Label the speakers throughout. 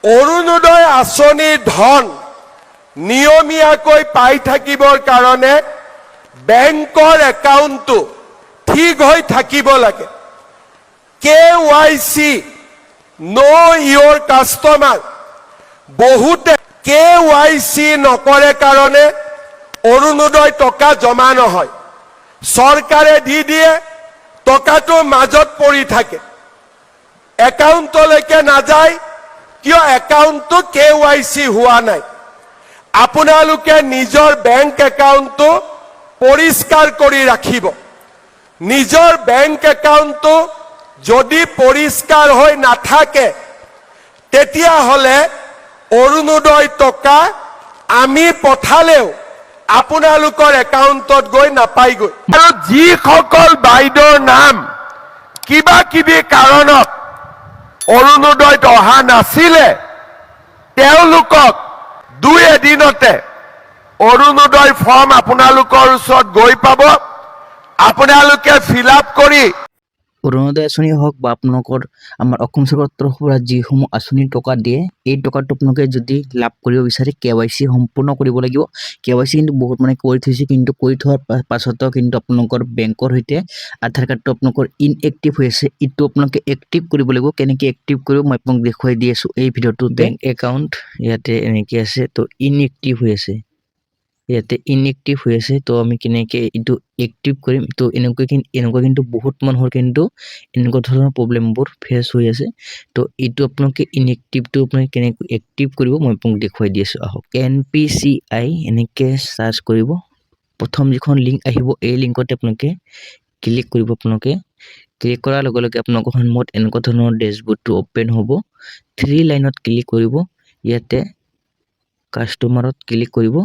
Speaker 1: অৰুণোদয় আঁচনিৰ ধন নিয়মীয়াকৈ পাই থাকিবৰ কাৰণে বেংকৰ একাউণ্টটো ঠিক হৈ থাকিব লাগে। KYC know your customer বহুতে KYC নকৰে কাৰণে অৰুণোদয় টকা জমা নহয়। চৰকাৰে দি দিয়ে, টকাটো মাজত পৰি থাকে, একাউণ্টলৈকে নাযায়। কিয়? একাউণ্টটো KYC হোৱা নাই। আপোনালোকে নিজৰ বেংক একাউণ্টটো পৰিষ্কাৰ কৰি ৰাখিব। নিজৰ বেংক একাউণ্টটো যদি পৰিষ্কাৰ হৈ নাথাকে তেতিয়াহ'লে অৰুণোদয় টকা আমি পঠালেও আপোনালোকৰ একাউণ্টত গৈ নাপায়গৈ। আৰু যিসকল বাইদেউৰ নাম কিবা কিবি কাৰণত অৰুণোদয়ত অহা নাছিলে তেওঁলোকক 2 এদিনতে অৰুণোদয় ফৰ্ম আপোনালোকৰ ওচৰত গৈ পাব। আপোনালোকে ফিল আপ কৰি
Speaker 2: অৰুণোদয় আঁচনি হওক বা আপোনালোকৰ আমাৰ অসম চৰকাৰৰ তৰফৰ পৰা যিসমূহ আঁচনিৰ টকা দিয়ে, এই টকাটো আপোনালোকে যদি লাভ কৰিব বিচাৰে KYC সম্পূৰ্ণ কৰিব লাগিব। KYC কিন্তু বহুত মানে কৰি থৈছে, কিন্তু কৰি থোৱাৰ পাছতো কিন্তু আপোনালোকৰ বেংকৰ সৈতে আধাৰ কাৰ্ডটো আপোনালোকৰ ইনএক্টিভ হৈ আছে। এইটো আপোনালোকে এক্টিভ কৰিব লাগিব। কেনেকৈ এক্টিভ কৰিব মই আপোনাক দেখুৱাই দি আছোঁ এই ভিডিঅ'টো। বেংক একাউণ্ট ইয়াতে এনেকৈ আছে, তো ইনএক্টিভ হৈ আছে, ইয়াতে ইনএক্টিভ হৈ আছে। তো আমি কেনেকৈ এইটো এক্টিভ কৰিম? তো এনেকুৱা কিন্তু বহুত মানুহৰ কিন্তু এনেকুৱা ধৰণৰ প্ৰব্লেমবোৰ ফেচ হৈ আছে। তো এইটো আপোনালোকে ইনএক্টিভটো আপোনালোকে কেনেকৈ এক্টিভ কৰিব মই আপোনাক দেখুৱাই দি আছোঁ। আহক, NPCI এনেকৈ চাৰ্চ কৰিব। প্ৰথম যিখন লিংক আহিব এই লিংকতে আপোনালোকে ক্লিক কৰিব। আপোনালোকে ক্লিক কৰাৰ লগে লগে আপোনালোকৰ সন্মুখত এনেকুৱা ধৰণৰ ডেছবৰ্ডটো অ'পেন হ'ব। 3 লাইনত ক্লিক কৰিব, ইয়াতে কাষ্টমাৰত ক্লিক কৰিব।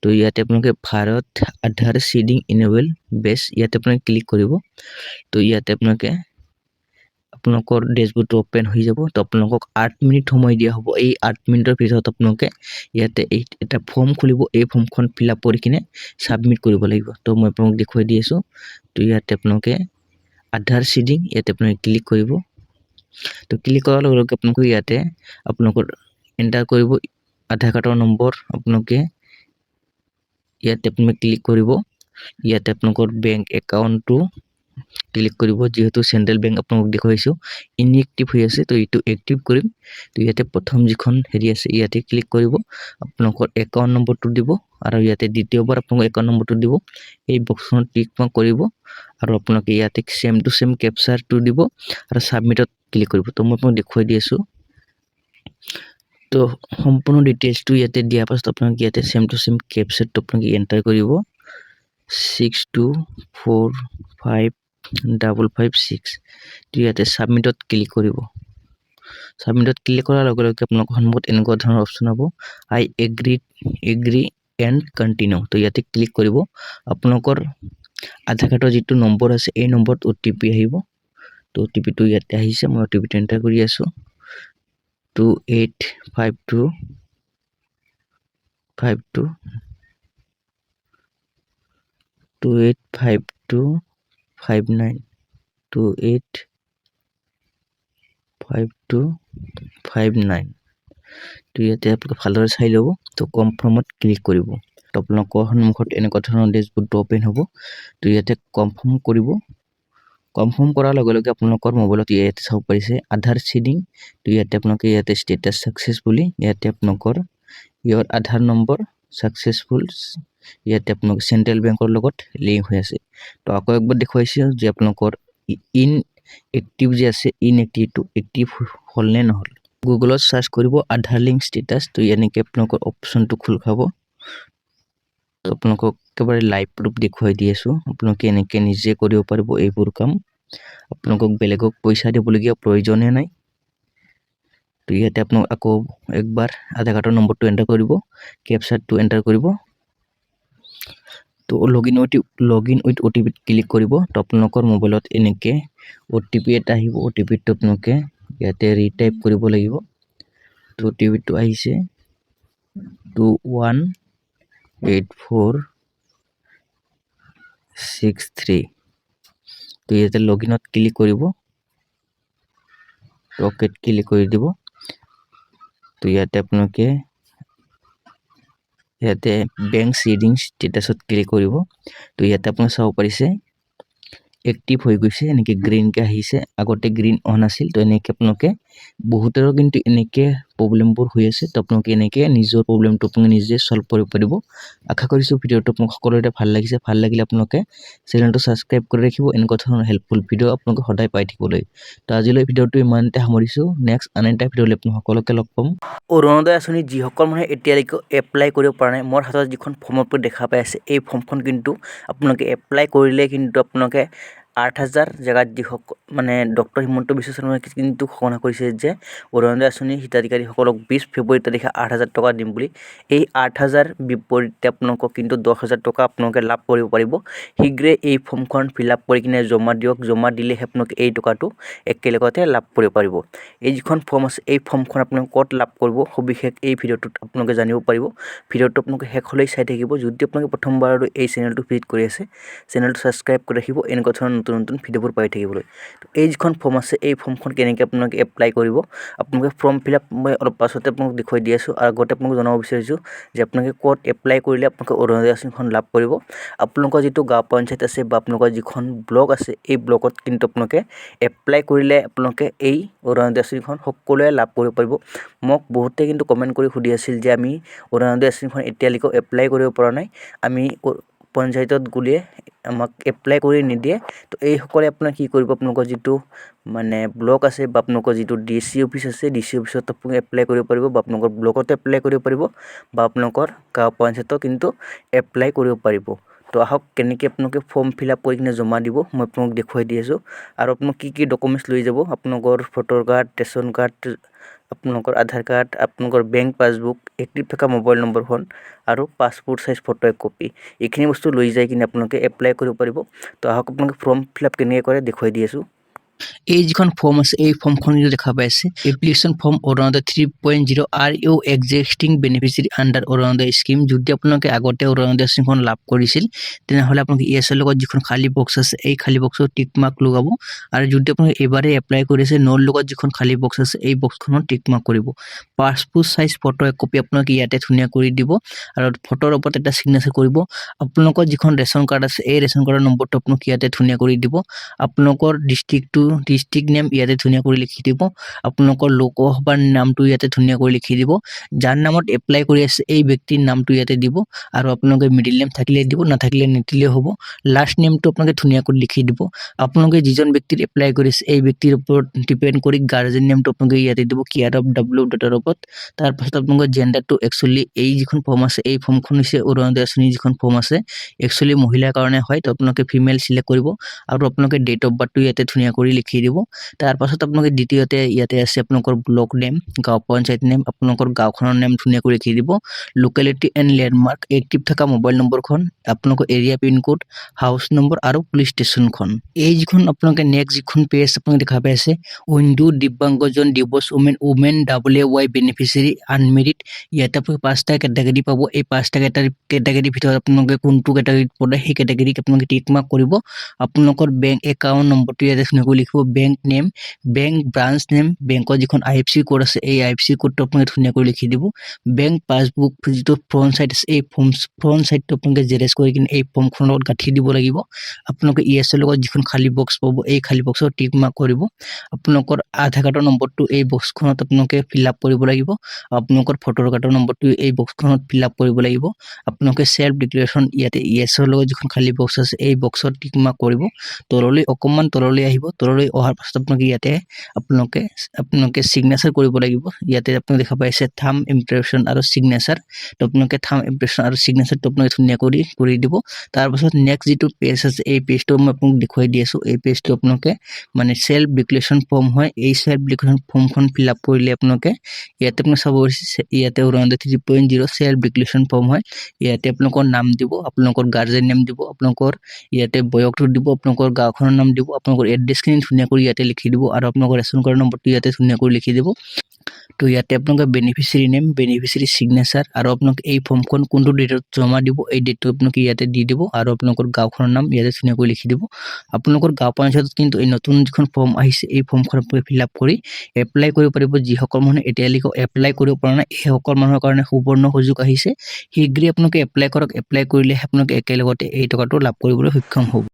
Speaker 2: তো ইয়াতে আপোনালোকে ভাৰত আধাৰ সিডিং ইনেবল বেছ ইয়াতে আপোনালোকে ক্লিক কৰিব। তো ইয়াতে আপোনালোকৰ ডেছবৰ্ডটো অ'পেন হৈ যাব। তো আপোনালোকক 8 মিনিট সময় দিয়া হ'ব। এই 8 মিনিটৰ পিছত আপোনালোকে ইয়াতে এটা ফৰ্ম খুলিব। এই ফৰ্মখন ফিল আপ কৰি কিনে ছাবমিট কৰিব লাগিব। তো মই আপোনালোকক দেখুৱাই দি আছোঁ। তো ইয়াতে আপোনালোকে আধাৰ সিডিং ইয়াতে আপোনালোকে ক্লিক কৰিব। তো ক্লিক কৰাৰ লগে লগে আপোনালোকে ইয়াতে আপোনালোকৰ এণ্টাৰ কৰিব আধাৰ কাৰ্ডৰ নম্বৰ। আপোনালোকে ইয়াতে আপোনালোকে ক্লিক কৰিব। ইয়াতে আপোনালোকৰ বেংক একাউণ্টটো ক্লিক কৰিব। যেহেতু চেণ্ট্ৰেল বেংক আপোনালোকক দেখুৱাইছোঁ ইনএক্টিভ হৈ আছে, তো এইটো এক্টিভ কৰিম। তো ইয়াতে প্ৰথম যিখন হেৰি আছে ইয়াতে ক্লিক কৰিব। আপোনালোকৰ একাউণ্ট নম্বৰটো দিব আৰু ইয়াতে দ্বিতীয়বাৰ আপোনালোকৰ একাউণ্ট নম্বৰটো দিব। এই বক্সখনত ক্লিক কৰিব আৰু আপোনালোকে ইয়াতে ছেম টু ছেম কেপচাৰটো দিব আৰু ছাবমিটত ক্লিক কৰিব। তো মই আপোনাক দেখুৱাই দি আছোঁ। তো সম্পূৰ্ণ ডিটেইলছটো ইয়াতে দিয়াৰ পাছত আপোনালোকে ইয়াতে ছেম টু ছেম কেপচাৰটো আপোনালোকে এণ্টাৰ কৰিব। 624556। তো ইয়াতে ছাবমিটত ক্লিক কৰিব। ছাবমিটত ক্লিক কৰাৰ লগে লগে আপোনালোকৰ সন্মুখত এনেকুৱা ধৰণৰ অপশ্যন হ'ব, আই এগ্ৰি এণ্ড কণ্টিনিউ। তো ইয়াতে ক্লিক কৰিব। আপোনালোকৰ আধাৰ কাৰ্ডৰ যিটো নম্বৰ আছে এই নম্বৰত OTP আহিব। তো OTPটো ইয়াতে আহিছে, মই OTPটো এণ্টাৰ কৰি আছোঁ। 2852 285259 285259। তো ইয়াতে আপোনালোকে ভালদৰে চাই ল'ব। তো কনফাৰ্মত ক্লিক কৰিব। তো আপোনালোকৰ সন্মুখত এনেকুৱা ধৰণৰ ডেছবৰ্ডটো অ'পেন হ'ব। তো ইয়াতে কনফাৰ্ম কৰিব। কনফাৰ্ম কৰাৰ লগে লগে আপোনালোকৰ মোবাইলত ইয়াতে চাব পাৰিছে আধাৰ সিডিং। তো ইয়াতে আপোনালোকে ইয়াতে ষ্টেটাছ ছাকচেছ বুলি ইয়াতে আপোনালোকৰ ইয়াৰ আধাৰ নম্বৰ ছাকচেছফুল ইয়াতে আপোনালোকৰ চেণ্ট্ৰেল বেংকৰ লগত লিংক হৈ আছে। তো আকৌ একবাৰ দেখুৱাইছোঁ যে আপোনালোকৰ ইনএক্টিভ যে আছে ইনএক্টিভটো এক্টিভ হ'ল নে নহ'ল। গুগলত চাৰ্চ কৰিব আধাৰ লিংক ষ্টেটাছ। তো এনেকৈ আপোনালোকৰ অপশ্যনটো খোল খাব। তো আপোনালোকক একেবাৰে লাইভ প্ৰুফ দেখুৱাই দি আছোঁ। আপোনালোকে এনেকৈ নিজে কৰিব পাৰিব এইবোৰ কাম। আপোনালোকক বেলেগক পইচা দিবলগীয়া প্ৰয়োজনে নাই। তো ইয়াতে আপোনালোক আকৌ একবাৰ আধাৰ কাৰ্ডৰ নম্বৰটো এণ্টাৰ কৰিব, কেপচাৰটো এণ্টাৰ কৰিব। তো লগইন উইথ OTP ক্লিক কৰিব। তো আপোনালোকৰ মোবাইলত এনেকৈ OTP এটা আহিব। OTPটো আপোনালোকে ইয়াতে ৰিটাইপ কৰিব লাগিব। তো OTPটো আহিছে 218463। তো ইয়াতে লগইনত ক্লিক কৰিব, অকেত ক্লিক কৰি দিব। তো ইয়াতে আপোনালোকে ইয়াতে বেংক ছেভিং ষ্টেটাছত ক্লিক কৰিব। তো ইয়াতে আপুনি চাব পাৰিছে এক্টিভ হৈ গৈছে, এনেকৈ গ্ৰীণকৈ আহিছে। আগতে গ্ৰীণ অন আছিল। তো এনেকৈ আপোনালোকে বহুতৰো কিন্তু এনেকৈ প্ৰব্লেমবোৰ হৈ আছে। তো আপোনালোকে এনেকৈ নিজৰ প্ৰব্লেমটো আপুনি নিজে চল্ভ কৰিব পাৰিব। আশা কৰিছোঁ ভিডিঅ'টো আপোনাক সকলোৰে ভাল লাগিছে। ভাল লাগিলে আপোনালোকে চেনেলটো ছাবস্ক্ৰাইব কৰি ৰাখিব এনেকুৱা ধৰণৰ হেল্পফুল ভিডিঅ' আপোনালোকে সদায় পাই থাকিবলৈ। তো আজিলৈ ভিডিঅ'টো ইমানতে সামৰিছোঁ। নেক্সট আন এটা ভিডিঅ'লৈ আপোনাক সকলোকে লগ পাম। অৰুণোদয় আঁচনি যিসকল মানুহে এতিয়ালৈকে এপ্লাই কৰিব পৰা নাই, মোৰ হাতত যিখন ফৰ্মত দেখা পাই আছে, এই ফৰ্মখন কিন্তু আপোনালোকে এপ্লাই কৰিলে কিন্তু আপোনালোকে 8,000 জেগাত যিসকল মানে ডক্টৰ হিমন্ত বিশ্ব শৰ্মাই কিন্তু ঘোষণা কৰিছে যে অৰুণোদয় আঁচনিৰ হিতাধিকাৰীসকলক 20 ফেব্ৰুৱাৰী তাৰিখে 8,000 টকা দিম বুলি। এই 8,000 বিপৰীতে আপোনালোকক কিন্তু 10,000 টকা আপোনালোকে লাভ কৰিব পাৰিব। শীঘ্ৰে এই ফৰ্মখন ফিল আপ কৰি কিনে জমা দিয়ক। জমা দিলেহে আপোনালোকে এই টকাটো একেলগতে লাভ কৰিব পাৰিব। এই যিখন ফৰ্ম আছে, এই ফৰ্মখন আপোনালোকে ক'ত লাভ কৰিব সবিশেষ এই ভিডিঅ'টোত আপোনালোকে জানিব পাৰিব। ভিডিঅ'টো আপোনালোকে শেষলৈ চাই থাকিব। যদি আপোনালোকে প্ৰথমবাৰলৈ এই চেনেলটো ভিজিট কৰি আছে, চেনেলটো ছাবস্ক্ৰাইব কৰি ৰাখিব এনেকুৱা ধৰণৰ নতুন নতুন ভিডিঅ'বোৰ পাই থাকিবলৈ। তো এই যিখন ফৰ্ম আছে, এই ফৰ্মখন কেনেকৈ আপোনালোকে এপ্লাই কৰিব, আপোনালোকে ফৰ্ম ফিল আপ মই অলপ পাছতে আপোনালোকক দেখুৱাই দি আছোঁ। আৰু আগতে আপোনালোকক জনাব বিচাৰিছোঁ যে আপোনালোকে ক'ত এপ্লাই কৰিলে আপোনালোকে অৰুণোদয় আঁচনিখন লাভ কৰিব। আপোনালোকৰ যিটো গাঁও পঞ্চায়ত আছে বা আপোনালোকৰ যিখন ব্লক আছে, এই ব্লকত কিন্তু আপোনালোকে এপ্লাই কৰিলে আপোনালোকে এই অৰুণোদয় আঁচনিখন সকলোৱে লাভ কৰিব পাৰিব। মোক বহুতে কিন্তু কমেণ্ট কৰি সুধি আছিল যে আমি অৰুণোদয় আঁচনিখন এতিয়ালৈকে এপ্লাই কৰিব পৰা নাই, আমি পঞ্চায়তত গ'লে আমাক এপ্লাই কৰি নিদিয়ে। তো এইসকলে আপোনাৰ কি কৰিব, আপোনালোকৰ যিটো মানে ব্লক আছে বা আপোনালোকৰ যিটো DC অফিচ আছে, DC অফিচত আপোনালোকে এপ্লাই কৰিব পাৰিব বা আপোনালোকৰ ব্লকতে এপ্লাই কৰিব পাৰিব বা আপোনালোকৰ গাঁও পঞ্চায়তো কিন্তু এপ্লাই কৰিব পাৰিব। তো আহক কেনেকৈ আপোনালোকে ফৰ্ম ফিল আপ কৰি কিনে জমা দিব মই আপোনালোকক দেখুৱাই দি আছোঁ। আৰু আপোনালোক কি ডকুমেণ্টছ লৈ যাব, আপোনালোকৰ ভোটাৰ কাৰ্ড, ৰেচন কাৰ্ড, আপোনালোকৰ আধাৰ কাৰ্ড, আপোনালোকৰ বেংক পাছবুক, এক্টিভ থকা মোবাইল নম্বৰখন আৰু পাছপোৰ্ট চাইজ ফটো এক কপি, এইখিনি বস্তু লৈ যাই কিনে আপোনালোকে এপ্লাই কৰিব পাৰিব। তো আহক আপোনালোকে ফৰ্ম ফিল আপ কেনেকৈ কৰে দেখুৱাই দি আছোঁ। এই যিখন ফৰ্ম আছে, এই ফৰ্মখন দেখা পাইছে application form Arunodoi 3.0 are you existing beneficiary under Arunodoi scheme. যদি আপোনালোকে আগতে অৰুণোদয় আঁচনিখন লাভ কৰিছিল, তেনেহ'লে আপোনালোকে ইয়েছৰ লগত যিখন খালী বক্স আছে, এই খালী বক্সত টিক মাৰ্ক লগাব। আৰু যদি আপোনালোকে এবাৰে এপ্লাই কৰিছে, নোৰ লগত যিখন খালী বক্স আছে, এই বক্সখনত টিক মাৰ্ক কৰিব। পাছপোৰ্ট চাইজ ফটো এক কপি আপোনালোকে ইয়াতে ধুনীয়া কৰি দিব আৰু ফটোৰ ওপৰত এটা চিগনেচাৰ কৰিব। আপোনালোকৰ যিখন ৰেচন কাৰ্ড আছে, এই ৰেচন কাৰ্ডৰ নম্বৰটো আপোনালোকে ইয়াতে ধুনীয়া কৰি দিব। আপোনালোকৰ ডিষ্ট্ৰিক্ট নেম ইয়াতে ধুনীয়া কৰি লিখি দিব। আপোনালোকৰ লোকসভাৰ নামটো ইয়াতে ধুনীয়া কৰি লিখি দিব। যাৰ নামত এপ্লাই কৰি আছে, এই ব্যক্তিৰ নামটো ইয়াতে দিব আৰু আপোনালোকে মিডিল নেম থাকিলে দিব, নাথাকিলে নিদিলেও হ'ব। লাষ্ট নেমটো আপোনালোকে ধুনীয়া কৰি লিখি দিব। আপোনালোকে যিজন ব্যক্তিৰ এপ্লাই কৰিছে, এই ব্যক্তিৰ ওপৰত ডিপেণ্ড কৰি গাৰ্জেন নেমটো আপোনালোকে ইয়াতে দিব, কেয়াৰ অফ W ডেটৰ ওপৰত। তাৰপাছত আপোনালোকৰ জেণ্ডাৰটো একচুৱেলি এই যিখন ফৰ্ম আছে, এই ফৰ্মখন হৈছে অৰুণোদয় আঁচনিৰ যিখন ফৰ্ম আছে, একচুৱেলি মহিলাৰ কাৰণে হয়। তো আপোনালোকে ফিমেল চিলেক্ট কৰিব আৰু আপোনালোকে ডেট অফ বাৰ্থটো ইয়াতে ধুনীয়া কৰি লিখি দিব। তাৰপাছত আপোনালোকে দ্বিতীয়তে ইয়াতে আছে আপোনালোকৰ ব্লক নেম, গাঁও পঞ্চায়ত নেম, আপোনালোকৰ গাঁওখনৰ নেম ধুনীয়া কৰি লিখি দিব। লোকেলিটি এণ্ড লেণ্ডমাৰ্ক, এক্টিভ থকা মোবাইল নম্বৰখন, আপোনালোকৰ এৰিয়া পিনক'ড, হাউচ নম্বৰ আৰু পুলিচ ষ্টেচনখন। এই যিখন আপোনালোকে নেক্সট যিখন পেজ আপোনালোকে দেখা পাই আছে, উইণ্ডো দিব্যাংগজন দিৱস উমেন WY বেনিফিচিয়াৰী আনমেৰিড, ইয়াতে আপোনালোকে 5টা কেটেগৰী পাব। এই 5টা কেটেগৰীৰ ভিতৰত আপোনালোকে কোনটো কেটেগৰীত পৰে, সেই কেটেগৰীক আপোনালোকে টিক মাৰ্ক কৰিব। আপোনালোকৰ বেংক একাউণ্ট নম্বৰটো ইয়াতে ধুনীয়াকৈ লিখিব, bank name, bank branch name, বেংকৰ যিখন IFSC কোড আছে, এই IFSC কোডটো আপোনালোকে ধুনীয়াকৈ লিখি দিব। বেংক পাছবুক যিটো ফ্ৰণ্ট চাইড আছে, এই ফ্ৰণ্ট চাইডটো আপোনালোকে জেৰেক্স কৰি কিনে এই ফৰ্মখনৰ লগত গাঁঠি দিব লাগিব। আপোনালোকে ইয়েছৰ লগত যিখন খালী বক্স পাব, এই খালী বক্সত টিক মাৰ্ক কৰিব। আপোনালোকৰ আধাৰ কাৰ্ডৰ নম্বৰটো এই বক্সখনত আপোনালোকে ফিল আপ কৰিব লাগিব। আপোনালোকৰ ভোটাৰ কাৰ্ডৰ নম্বৰটো এই বক্সখনত ফিল আপ কৰিব লাগিব। আপোনালোকে চেল্ফ ডিক্লেৰেশ্যন ইয়াতে ইয়েছৰ লগত যিখন খালী বক্স আছে, এই বক্সত টিক মাৰ্ক কৰিব। তললৈ অকণমান তললৈ আহিব। তললৈ অহাৰ পাছত আপোনালোকে ইয়াতে আপোনালোকে চিগনেচাৰ কৰিব লাগিব। ইয়াতে আপোনালোকে দেখা পাইছে থাম্ব ইমপ্ৰেশ্যন আৰু চিগনেচাৰ। তো আপোনালোকে থাম্ব ইমপ্ৰেশ্যন আৰু চিগনেচাৰটো আপোনালোকে ধুনীয়া কৰি দিব। তাৰপাছত নেক্সট যিটো পেজ আছে, এই পেজটো মই আপোনাক দেখুৱাই দি আছোঁ। এই পেজটো আপোনালোকে মানে চেল্ফ ডিক্লেৰেশ্যন ফৰ্ম হয়। এই চেল্ফ ডিক্লেৰেশ্যন ফৰ্মখন ফিল আপ কৰিলে আপোনালোকে ইয়াতে আপোনাক চাব পাৰিছে, ইয়াতে অৰুণোদয় 3.0 চেল্ফ ডিক্লেৰেশ্যন ফৰ্ম হয়। ইয়াতে আপোনালোকৰ নাম দিব, আপোনালোকৰ গাৰ্জেন নেম দিব, আপোনালোকৰ ইয়াতে বয়সটো দিব, আপোনালোকৰ গাঁওখনৰ নাম দিব, আপোনালোকৰ এড্ৰেছখিনি ধুনীয়াকৈ ইয়াতে লিখি দিব আৰু আপোনালোকৰ ৰেচন কাৰ্ডৰ নম্বৰটো ইয়াতে ধুনীয়াকৈ লিখি দিব। তো ইয়াতে আপোনালোকে বেনিফিচিয়াৰী নেম, বেনিফিচিয়াৰী সিগনেচাৰ আৰু আপোনালোকে এই ফৰ্মখন কোনটো ডেটত জমা দিব এই ডেটটো আপোনালোকে ইয়াতে দি দিব আৰু আপোনালোকৰ গাঁওখনৰ নাম ইয়াতে ধুনীয়াকৈ লিখি দিব। আপোনালোকৰ গাঁও পঞ্চায়তত কিন্তু এই নতুন যিখন ফৰ্ম আহিছে এই ফৰ্মখন আপোনালোকে ফিল আপ কৰি এপ্লাই কৰিব পাৰিব। যিসকল মানুহে এতিয়ালৈকে এপ্লাই কৰিব পৰা নাই সেইসকল মানুহৰ কাৰণে সুবৰ্ণ সুযোগ আহিছে। শীঘ্ৰেই আপোনালোকে এপ্লাই কৰক। এপ্লাই কৰিলে আপোনালোকে একেলগতে এই টকাটো লাভ কৰিবলৈ সক্ষম হ'ব।